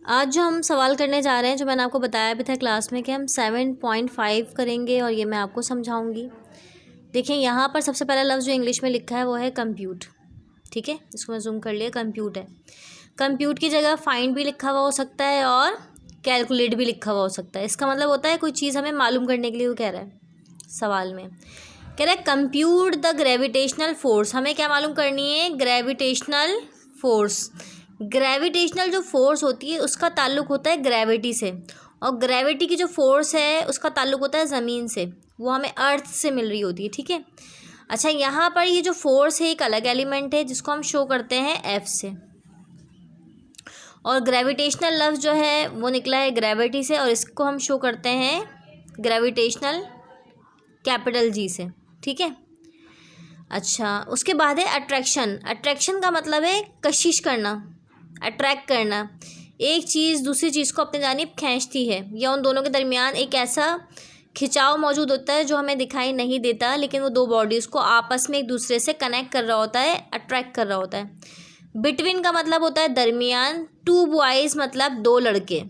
आज जो हम सवाल करने जा रहे हैं, जो मैंने आपको बताया भी था क्लास में कि हम 7.5 करेंगे और ये मैं आपको समझाऊंगी। देखिए यहाँ पर सबसे पहला लफ्ज़ जो इंग्लिश में लिखा है वो है कंप्यूट। ठीक है, इसको मैं जूम कर लिया, कंप्यूट है। कंप्यूट की जगह फाइंड भी लिखा हुआ हो सकता है और कैलकुलेट भी लिखा हुआ हो सकता है। इसका मतलब होता है कोई चीज़ हमें मालूम करने के लिए वो कह रहा है सवाल में, कह रहा है कंप्यूट द ग्रेविटेशनल फोर्स। हमें क्या मालूम करनी है? Gravitational force. ग्रेविटेशनल जो फोर्स होती है उसका ताल्लुक होता है ग्रेविटी से, और ग्रेविटी की जो फोर्स है उसका ताल्लुक होता है ज़मीन से, वो हमें अर्थ से मिल रही होती है। ठीक है, अच्छा यहाँ पर ये जो फोर्स है एक अलग एलिमेंट है जिसको हम शो करते हैं एफ से, और ग्रेविटेशनल लफ्ज़ जो है वो निकला है ग्रेविटी से, और इसको हम शो करते हैं ग्रेविटेशनल कैपिटल जी से। ठीक है, अच्छा उसके बाद है अट्रैक्शन। अट्रैक्शन का मतलब है कशिश करना, अट्रैक्ट करना। एक चीज़ दूसरी चीज़ को अपनी जानिब खींचती है, या उन दोनों के दरमियान एक ऐसा खिंचाव मौजूद होता है जो हमें दिखाई नहीं देता, लेकिन वो दो बॉडीज़ को आपस में एक दूसरे से कनेक्ट कर रहा होता है, अट्रैक्ट कर रहा होता है। बिटवीन का मतलब होता है दरमियान। टू बॉयज़ मतलब दो लड़के।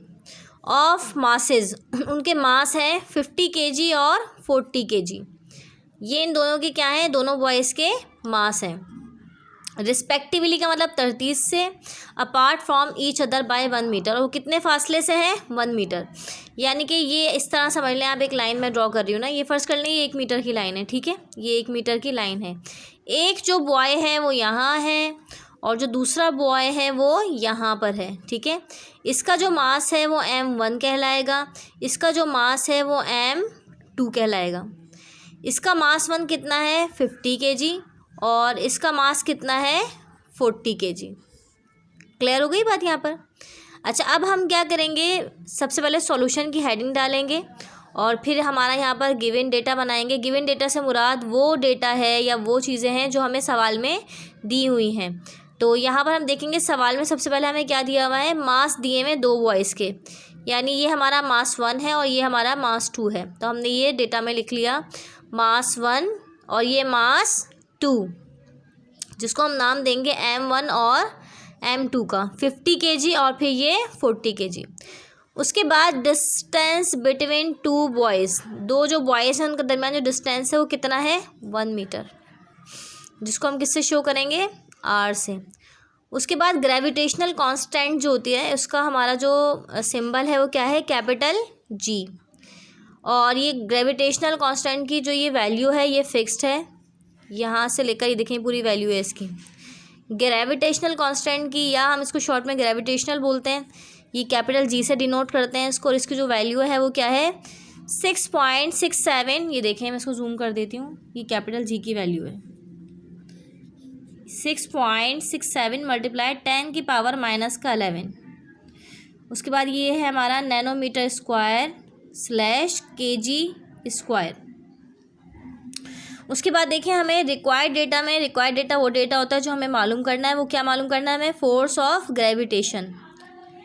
ऑफ मासेस, उनके मास हैं 50 kg और 40 kg। ये इन दोनों की क्या है? दोनों बॉयज़ के मास हैं। रिस्पेक्टिवली का मतलब तरतीब से। Apart from each other by 1 metre, और वो कितने फासले से है? 1 मीटर। यानी कि ये इस तरह समझ लें, आप एक लाइन में ड्रॉ कर रही हूँ ना, ये फ़र्ज़ कर लें ये 1 मीटर की लाइन है। ठीक है, ये 1 मीटर की लाइन है। एक जो बॉय है वो यहाँ है और जो दूसरा बॉय है वो यहाँ पर है। ठीक है, इसका जो मास है वो m1 कहलाएगा, इसका जो मास है वो m2 कहलाएगा। इसका मास 1 कितना है? 50 kg, और इसका मास कितना है? 40 kg। क्लियर हो गई बात यहाँ पर? अच्छा अब हम क्या करेंगे, सबसे पहले सॉल्यूशन की हेडिंग डालेंगे और फिर हमारा यहाँ पर गिवन डेटा बनाएंगे। गिवन डेटा से मुराद वो डेटा है या वो चीज़ें हैं जो हमें सवाल में दी हुई हैं। तो यहाँ पर हम देखेंगे सवाल में सबसे पहले हमें क्या दिया हुआ है? मास दिए हुए दो बॉयज़ के, यानी ये हमारा मास 1 है और ये हमारा मास 2 है। तो हमने ये डेटा में लिख लिया मास 1 और ये मास 2, जिसको हम नाम देंगे m1 और m2 का, 50 kg और फिर ये 40 kg। उसके बाद डिस्टेंस बिटवीन टू बॉयज़, दो जो बॉयज़ हैं उनके दरमियान जो डिस्टेंस है वो कितना है? 1 मीटर, जिसको हम किससे शो करेंगे? r से। उसके बाद ग्रेविटेशनल कांस्टेंट जो होती है उसका हमारा जो सिंबल है वो क्या है? Capital G। और ये ग्रेविटेशनल कांस्टेंट की जो ये वैल्यू है ये फिक्स्ड है, यहाँ से लेकर ये देखें पूरी वैल्यू है इसकी ग्रेविटेशनल कांस्टेंट की, या हम इसको शॉर्ट में ग्रेविटेशनल बोलते हैं। ये कैपिटल G से डिनोट करते हैं इसको, और इसकी जो वैल्यू है वो क्या है? 6.67। ये देखें मैं इसको जूम कर देती हूँ, ये कैपिटल G की वैल्यू है 6.67 मल्टीप्लाई 10 की पावर माइनस का 11। उसके बाद ये है हमारा नैनोमीटर स्क्वायर स्लैश kg²। उसके बाद देखिए हमें रिक्वायर्ड डेटा में, रिक्वायर्ड डेटा वो डेटा होता है जो हमें मालूम करना है। वो क्या मालूम करना है हमें? Force of gravitation.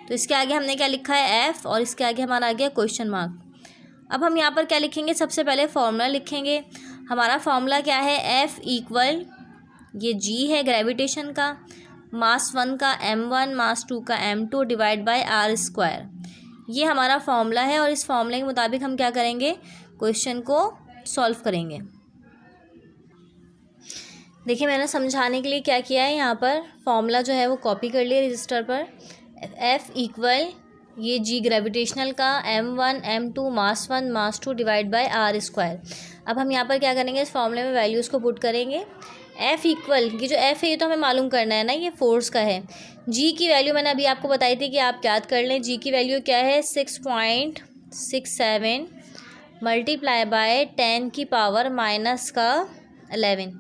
तो इसके आगे हमने क्या लिखा है? F, और इसके आगे हमारा आ गया क्वेश्चन मार्क। अब हम यहाँ पर क्या लिखेंगे? सबसे पहले फार्मूला लिखेंगे। हमारा फार्मूला क्या है? F इक्वल, ये G है ग्रेविटेशन का, मास 1 का m1, मास 2 का m2 डिवाइड बाय r²। ये हमारा फार्मूला है, और इस फार्मूले के मुताबिक हम क्या करेंगे? क्वेश्चन को सॉल्व करेंगे। देखिए मैंने समझाने के लिए क्या किया है, यहाँ पर फॉर्मूला जो है वो कॉपी कर लिया रजिस्टर पर। F इक्वल, ये G ग्रेविटेशनल का, m1 m2 mass 1 mass 2 divide by r²। अब हम यहाँ पर क्या करेंगे? इस फॉर्मूले में वैल्यूज़ को पुट करेंगे। F इक्वल, ये जो F है ये तो हमें मालूम करना है ना, ये फोर्स का है। G की वैल्यू मैंने अभी आपको बताई थी कि आप याद कर लें। G की वैल्यू क्या है? 6.67 मल्टीप्लाई बाय 10 की पावर माइनस का 11।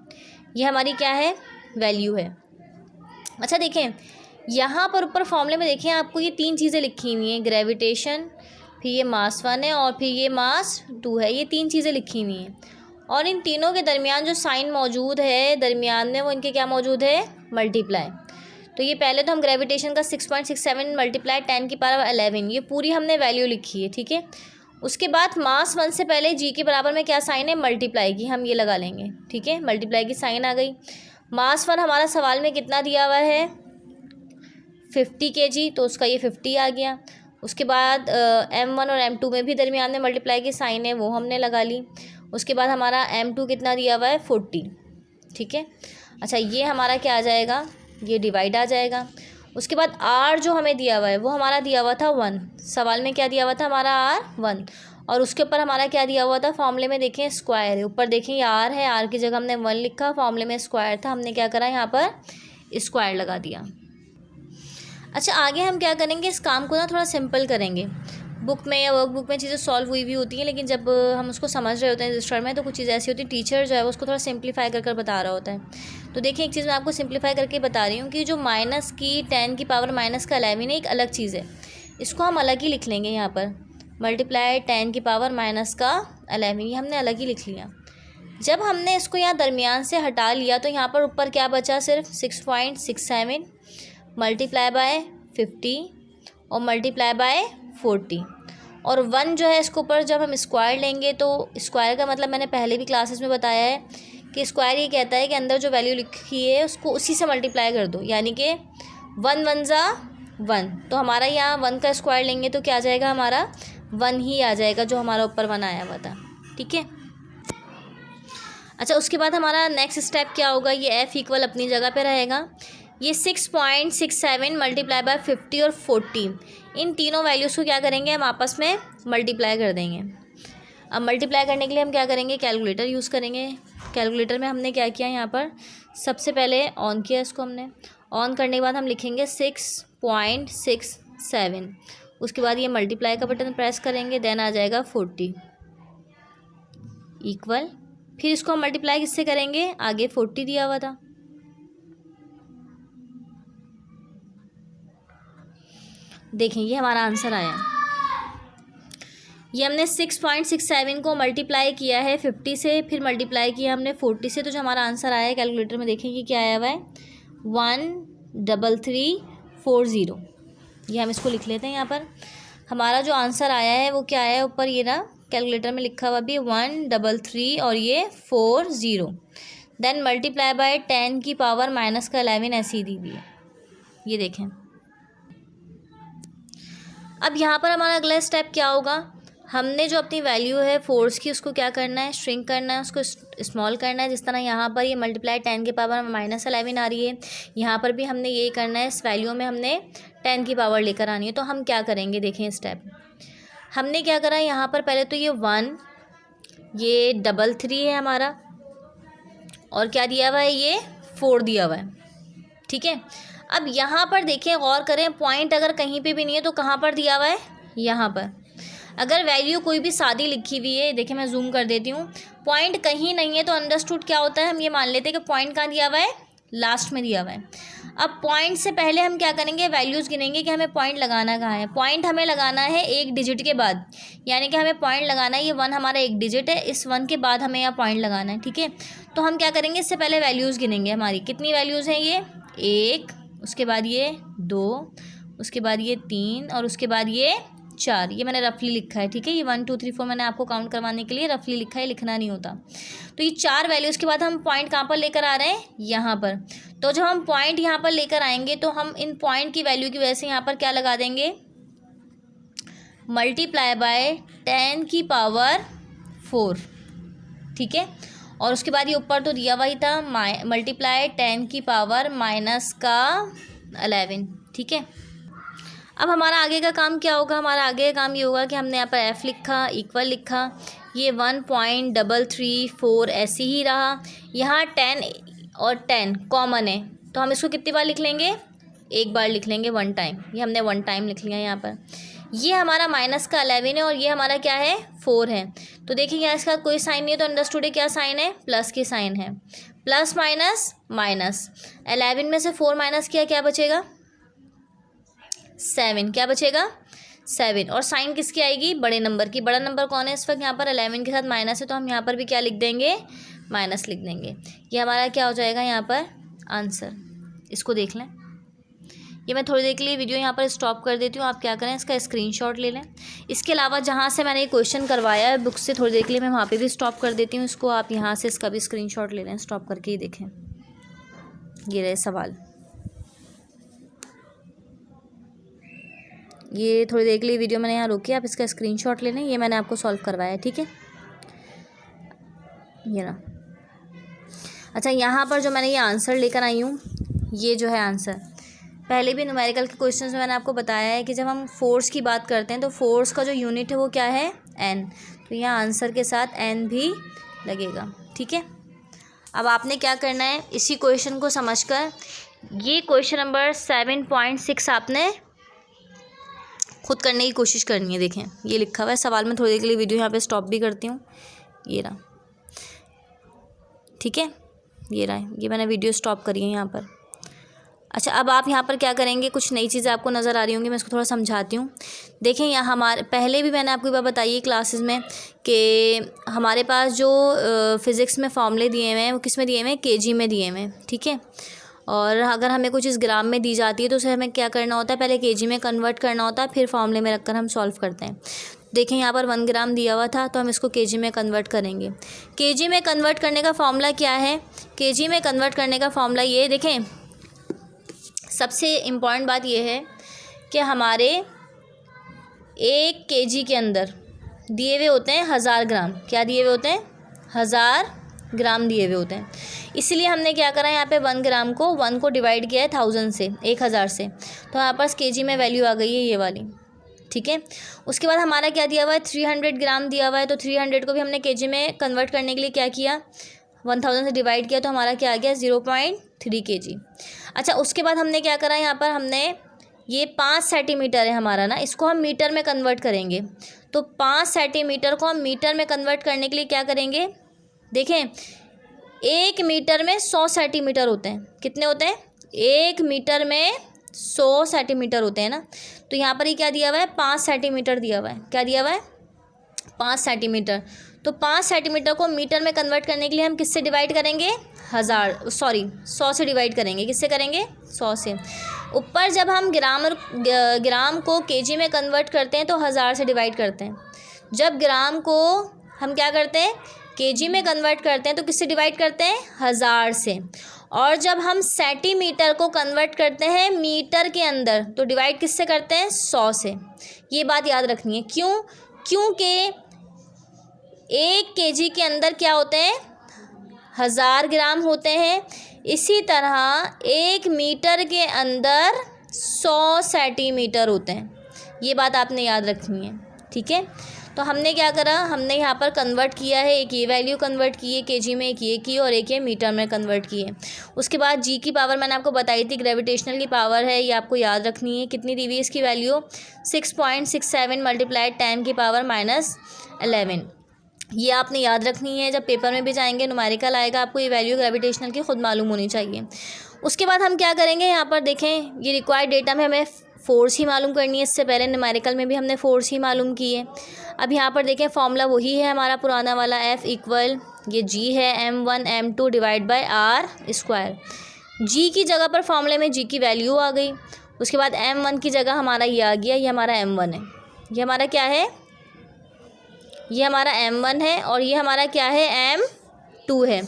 ये हमारी क्या है? वैल्यू है। अच्छा देखें यहाँ पर ऊपर फॉर्मूले में देखें आपको ये 3 चीज़ें लिखी हुई हैं, ग्रेविटेशन, फिर ये मास 1 है और फिर ये मास 2 है। ये 3 चीज़ें लिखी हुई हैं, और इन तीनों के दरमियान जो साइन मौजूद है दरमियान में, वो इनके क्या मौजूद है? मल्टीप्लाई। तो ये पहले तो हम ग्रेविटेशन का 6.67 मल्टीप्लाई 10 की पावर 11, ये पूरी हमने वैल्यू लिखी है। ठीक है, उसके बाद मास 1 से पहले G के बराबर में क्या साइन है? मल्टीप्लाई की, हम ये लगा लेंगे। ठीक है, मल्टीप्लाई की साइन आ गई। मास 1 हमारा सवाल में कितना दिया हुआ है? 50 kg, तो उसका ये 50 आ गया। उसके बाद M1 और M2 में भी दरमियान में मल्टीप्लाई की साइन है, वो हमने लगा ली। उसके बाद हमारा M2 कितना दिया हुआ है 40, ठीक है। अच्छा, ये हमारा क्या आ जाएगा, ये डिवाइड आ जाएगा। उसके बाद R जो हमें दिया हुआ है वो हमारा दिया हुआ था 1, सवाल में क्या दिया हुआ था हमारा R 1, और उसके ऊपर हमारा क्या दिया हुआ था, फॉर्मूले में देखें स्क्वायर है, ऊपर देखें ये R है, R की जगह हमने 1 लिखा, फॉर्मूले में स्क्वायर था, हमने क्या करा यहाँ पर स्क्वायर लगा दिया। अच्छा, आगे हम क्या करेंगे, इस काम को ना थोड़ा सिंपल करेंगे। बुक में या वर्कबुक में चीज़ें सॉल्व हुई भी होती हैं, लेकिन जब हम उसको समझ रहे होते हैं रजिस्टर में, तो कुछ चीज़ें ऐसी होती हैं टीचर जो है वो उसको थोड़ा सिंप्लीफाई कर बता रहा होता है। तो देखिए, एक चीज़ मैं आपको सिंप्लीफाई करके बता रही हूँ कि जो माइनस की 10 की पावर माइनस का 11 है, एक अलग चीज़ है, इसको हम अलग ही लिख लेंगे। यहाँ पर मल्टीप्लाई 10 की पावर माइनस का 11, ये हमने अलग ही लिख लिया। जब हमने इसको यहाँ दरमियान से हटा लिया तो यहाँ पर ऊपर क्या बचा, सिर्फ 6.67 मल्टीप्लाई बाय 50 और मल्टीप्लाई बाय 40, और 1 जो है इसके ऊपर जब हम स्क्वायर लेंगे, तो स्क्वायर का मतलब मैंने पहले भी क्लासेस में बताया है कि स्क्वायर ये कहता है कि अंदर जो वैल्यू लिखी है उसको उसी से मल्टीप्लाई कर दो, यानी कि 1 1 ज़ा 1, तो हमारा यहाँ 1 का स्क्वायर लेंगे तो क्या आ जाएगा, हमारा 1 ही आ जाएगा, जो हमारा ऊपर 1 आया हुआ था, ठीक है। अच्छा, उसके बाद हमारा नेक्स्ट स्टेप क्या होगा, ये f इक्वल अपनी जगह पे रहेगा। ये 6.67 मल्टीप्लाई बाय 50 और 40, इन तीनों वैल्यूज़ को क्या करेंगे, हम आपस में मल्टीप्लाई कर देंगे। अब मल्टीप्लाई करने के लिए हम क्या करेंगे, कैलकुलेटर यूज़ करेंगे। कैलकुलेटर में हमने क्या किया, यहाँ पर सबसे पहले ऑन किया, इसको हमने ऑन करने के बाद हम लिखेंगे 6.67, उसके बाद ये मल्टीप्लाई का बटन प्रेस करेंगे, देन आ जाएगा 40 इक्वल, फिर इसको हम मल्टीप्लाई किससे करेंगे, आगे 40 दिया हुआ था, देखें ये हमारा आंसर आया। ये हमने 6.67 को मल्टीप्लाई किया है 50 से, फिर मल्टीप्लाई किया हमने 40 से, तो जो हमारा आंसर आया है कैलकुलेटर में देखें ये क्या आया हुआ है, 13340। ये हम इसको लिख लेते हैं। यहाँ पर हमारा जो आंसर आया है वो क्या आया है, ऊपर ये ना कैलकुलेटर में लिखा हुआ भी 133 और ये 40, देन मल्टीप्लाई बाय 10 की पावर माइनस का 11 ऐसी ही दी हुई है, ये देखें। अब यहाँ पर हमारा अगला स्टेप क्या होगा, हमने जो अपनी वैल्यू है फोर्स की उसको क्या करना है, श्रिंक करना है, उसको स्मॉल करना है। जिस तरह यहाँ पर ये मल्टीप्लाई 10 की पावर माइनस 11 आ रही है, यहाँ पर भी हमने यही करना है, इस वैल्यू में हमने 10 की पावर लेकर आनी है। तो हम क्या करेंगे, देखें स्टेप हमने क्या करा, यहाँ पर पहले तो ये 1, ये 33 है हमारा, और क्या दिया हुआ है, ये 4 दिया हुआ है, ठीक है। अब यहाँ पर देखें, गौर करें, पॉइंट अगर कहीं पे भी नहीं है तो कहाँ पर दिया हुआ है, यहाँ पर। अगर वैल्यू कोई भी सादी लिखी हुई है, देखिए मैं जूम कर देती हूँ, पॉइंट कहीं नहीं है तो अंडरस्टूड क्या होता है, हम ये मान लेते हैं कि पॉइंट कहाँ दिया हुआ है, लास्ट में दिया हुआ है। अब पॉइंट से पहले हम क्या करेंगे, वैल्यूज़ गिनेंगे कि हमें पॉइंट लगाना कहाँ है। पॉइंट हमें लगाना है एक डिजिट के बाद, यानी कि हमें पॉइंट लगाना है, ये 1 हमारा एक डिजिट है, इस 1 के बाद हमें यहाँ पॉइंट लगाना है, ठीक है। तो हम क्या करेंगे, इससे पहले वैल्यूज़ गिनेंगे, हमारी कितनी वैल्यूज़ हैं, ये 1, उसके बाद ये 2, उसके बाद ये 3 और उसके बाद ये 4। ये मैंने रफली लिखा है, ठीक है। ये 1 2 3 4 मैंने आपको काउंट करवाने के लिए रफली लिखा है, लिखना नहीं होता। तो ये 4 वैल्यूज़ के बाद हम पॉइंट कहाँ पर लेकर आ रहे हैं, यहाँ पर। तो जब हम पॉइंट यहाँ पर लेकर आएंगे तो हम इन पॉइंट की वैल्यू की वजह से यहाँ पर क्या लगा देंगे, मल्टीप्लाई बाय 10 की पावर 4, ठीक है। और उसके बाद ये ऊपर तो दिया हुआ ही था, मल्टीप्लाई 10 की पावर माइनस का 11, ठीक है। अब हमारा आगे का काम क्या होगा, हमारा आगे का काम ये होगा कि हमने यहाँ पर f लिखा, इक्वल लिखा, ये 1.334 ऐसे ही रहा। यहाँ 10 और 10 कॉमन है, तो हम इसको कितनी बार लिख लेंगे, एक बार लिख लेंगे, 1 टाइम। ये हमने 1 टाइम लिख लिया यहाँ पर। ये हमारा माइनस का 11 है और ये हमारा क्या है, 4 है। तो देखिए यहाँ इसका कोई साइन नहीं है, तो अंडरस्टूड है क्या साइन है, प्लस की साइन है। प्लस माइनस माइनस, 11 में से 4 माइनस किया, क्या बचेगा, 7। क्या बचेगा, 7। और साइन किसकी आएगी, बड़े नंबर की। बड़ा नंबर कौन है इस वक्त, यहाँ पर 11 के साथ माइनस है, तो हम यहाँ पर भी क्या लिख देंगे, माइनस लिख देंगे। ये हमारा क्या हो जाएगा यहाँ पर आंसर। इसको देख लें, ये मैं थोड़ी देर के लिए वीडियो यहाँ पर स्टॉप कर देती हूँ। आप क्या करें, इसका स्क्रीनशॉट ले लें। इसके अलावा जहाँ से मैंने ये क्वेश्चन करवाया है बुक से, थोड़ी देर के लिए मैं वहाँ पे भी स्टॉप कर देती हूँ इसको। आप यहाँ से इसका भी स्क्रीनशॉट ले लें, स्टॉप करके ही देखें। ये रहे सवाल। ये थोड़ी देर के लिए वीडियो मैंने यहाँ रोकी, आप इसका स्क्रीनशॉट ले लें। ये मैंने आपको सॉल्व करवाया है, ठीक है, ये ना। अच्छा, यहाँ पर जो मैंने ये आंसर लेकर आई हूँ, ये जो है आंसर, पहले भी न्यूमेरिकल के क्वेश्चंस में मैंने आपको बताया है कि जब हम फोर्स की बात करते हैं तो फोर्स का जो यूनिट है वो क्या है, एन। तो यहाँ आंसर के साथ एन भी लगेगा, ठीक है। अब आपने क्या करना है, इसी क्वेश्चन को समझकर ये क्वेश्चन नंबर 7.6 आपने खुद करने की कोशिश करनी है। देखें ये लिखा हुआ है सवाल में, थोड़ी देर के लिए वीडियो यहाँ पे स्टॉप भी करती हूँ, ये रहा, ठीक है, ये रहा, ये मैंने वीडियो स्टॉप करी है यहाँ पर। अच्छा, अब आप यहाँ पर क्या करेंगे, कुछ नई चीज़ें आपको नज़र आ रही होंगी, मैं इसको थोड़ा समझाती हूँ। देखें यहाँ हमारे पहले भी मैंने आपको ये बात बताई है क्लासेस में कि हमारे पास जो फ़िज़िक्स में फॉर्मूले दिए हुए हैं वो किस में दिए हुए हैं, केजी में दिए हुए हैं, ठीक है। और अगर हमें कोई चीज़ ग्राम में दी जाती है तो उसे हमें क्या करना होता है, पहले केजी में कन्वर्ट करना होता है, फिर फॉर्मूले में रखकर हम सॉल्व करते हैं। देखें यहाँ पर 1 ग्राम दिया हुआ था तो हम इसको केजी में कन्वर्ट करेंगे। केजी में कन्वर्ट करने का फॉर्मूला क्या है, केजी में कन्वर्ट करने का फॉर्मूला ये, देखें सबसे इम्पॉर्टेंट बात यह है कि हमारे 1 केजी के अंदर दिए हुए होते हैं 1000 ग्राम। क्या दिए हुए होते हैं, 1000 ग्राम दिए हुए होते हैं। इसलिए हमने क्या करा, यहाँ पे 1 ग्राम को 1 को डिवाइड किया है 1000 से, 1000 से, तो यहाँ पर केजी में वैल्यू आ गई है ये वाली, ठीक है। उसके बाद हमारा क्या दिया हुआ है, 300 ग्राम दिया हुआ है, तो 300 को भी हमने केजी में कन्वर्ट करने के लिए क्या किया, 1000 से डिवाइड किया, तो हमारा क्या आ गया, 0.3 kg। अच्छा, उसके बाद हमने क्या करा, यहाँ पर हमने ये 5 सेंटीमीटर है हमारा ना, इसको हम मीटर में कन्वर्ट करेंगे। तो 5 सेंटीमीटर को हम मीटर में कन्वर्ट करने के लिए क्या करेंगे, देखें 1 मीटर में 100 सेंटीमीटर होते हैं। कितने होते हैं, 1 मीटर में 100 सेंटीमीटर होते हैं ना। तो यहाँ पर ही क्या दिया हुआ है, 5 सेंटीमीटर दिया हुआ है। क्या दिया हुआ है, 5 सेंटीमीटर। तो 5 सेंटीमीटर को मीटर में कन्वर्ट करने के लिए हम किससे डिवाइड करेंगे, 100 से डिवाइड करेंगे। किससे करेंगे, 100 से। ऊपर जब हम ग्राम को केजी में कन्वर्ट करते हैं तो 1000 से डिवाइड करते हैं। जब ग्राम को हम क्या करते हैं, केजी में कन्वर्ट करते हैं तो किससे डिवाइड करते हैं, 1000 से। और जब हम सेंटीमीटर को कन्वर्ट करते हैं मीटर के अंदर तो डिवाइड किससे करते हैं, 100 से। ये बात याद रखनी है। क्यों, क्योंकि 1 केजी के अंदर क्या होते हैं, 1000 ग्राम होते हैं। इसी तरह 1 मीटर के अंदर 100 सेंटीमीटर होते हैं। ये बात आपने याद रखनी है, ठीक है। तो हमने क्या करा, हमने यहाँ पर कन्वर्ट किया है, एक ये वैल्यू कन्वर्ट की है केजी में, एक ये की और एक ये मीटर में कन्वर्ट की है। उसके बाद जी की पावर मैंने आपको बताई थी, ग्रेविटेशनल की पावर है, ये आपको याद रखनी है। कितनी दी हुई है इसकी वैल्यू, 6.67 मल्टीप्लाइड 10 की पावर -11। ये आपने याद रखनी है। जब पेपर में भी जाएंगे न्यूमेरिकल आएगा, आपको ये वैल्यू ग्रेविटेशनल की खुद मालूम होनी चाहिए। उसके बाद हम क्या करेंगे, यहाँ पर देखें ये रिक्वायर्ड डेटा में हमें फोर्स ही मालूम करनी है। इससे पहले न्यूमेरिकल में भी हमने फोर्स ही मालूम की है। अब यहाँ पर देखें फॉर्मूला वही है हमारा पुराना वाला, F इक्वल ये G है m1 m2 divide by r²। G की जगह पर फॉर्मूले में G की वैल्यू आ गई। उसके बाद m1 की जगह हमारा ये आ गया, ये हमारा m1 है। ये हमारा क्या है, ये हमारा m1 है और ये हमारा क्या है, m2 है।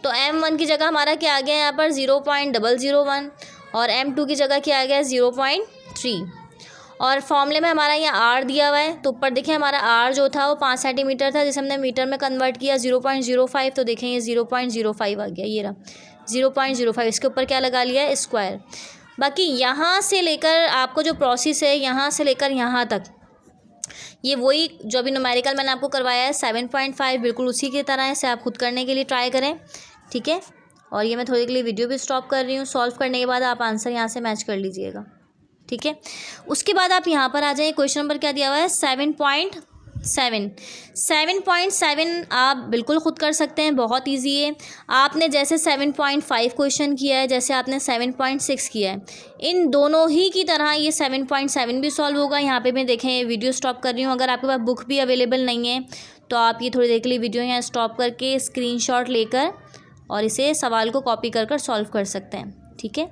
तो m1 की जगह हमारा क्या आ गया यहाँ पर 0.001 और m2 की जगह क्या आ गया 0.3। और फॉर्मूले में हमारा यहाँ r दिया हुआ है। तो ऊपर देखें हमारा r जो था वो 5 सेंटीमीटर था, जिसे हमने मीटर में कन्वर्ट किया 0.05। तो देखें ये 0.05 आ गया, ये रहा 0.05। इसके ऊपर क्या लगा लिया है, स्क्वायर। बाकी यहाँ से लेकर आपको जो प्रोसेस है, यहाँ से लेकर यहाँ तक, ये वही जो अभी न्यूमेरिकल मैंने आपको करवाया है 7.5, बिल्कुल उसी की तरह है। इसे आप खुद करने के लिए ट्राई करें, ठीक है। और ये मैं थोड़ी के लिए वीडियो भी स्टॉप कर रही हूँ। सॉल्व करने के बाद आप आंसर यहाँ से मैच कर लीजिएगा, ठीक है। उसके बाद आप यहाँ पर आ जाइए, क्वेश्चन नंबर क्या दिया हुआ है, 7.7 आप बिल्कुल खुद कर सकते हैं, बहुत इजी है। आपने जैसे 7.5 क्वेश्चन किया है, जैसे आपने 7.6 किया है, इन दोनों ही की तरह ये 7.7 भी सॉल्व होगा। यहाँ पे मैं देखें वीडियो स्टॉप कर रही हूँ। अगर आपके पास बुक भी अवेलेबल नहीं है तो आप ये थोड़ी देर के लिए वीडियो यहाँ स्टॉप करके स्क्रीनशॉट लेकर और इसे सवाल को कॉपी कर सॉल्व कर सकते हैं, ठीक है।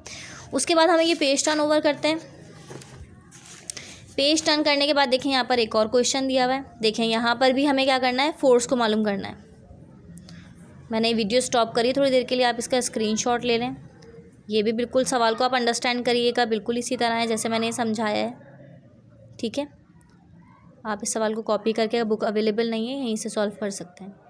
उसके बाद हमें ये पेज टर्न ओवर करते हैं। पेज टर्न करने के बाद देखें यहाँ पर एक और क्वेश्चन दिया हुआ है। देखें यहाँ पर भी हमें क्या करना है, फोर्स को मालूम करना है। मैंने वीडियो स्टॉप करी थोड़ी देर के लिए, आप इसका स्क्रीनशॉट ले लें। ये भी बिल्कुल सवाल को आप अंडरस्टैंड करिएगा, बिल्कुल इसी तरह है जैसे मैंने समझाया है, ठीक है, आप इस सवाल को कॉपी करके, बुक अवेलेबल नहीं है, यहीं से सॉल्व कर सकते हैं।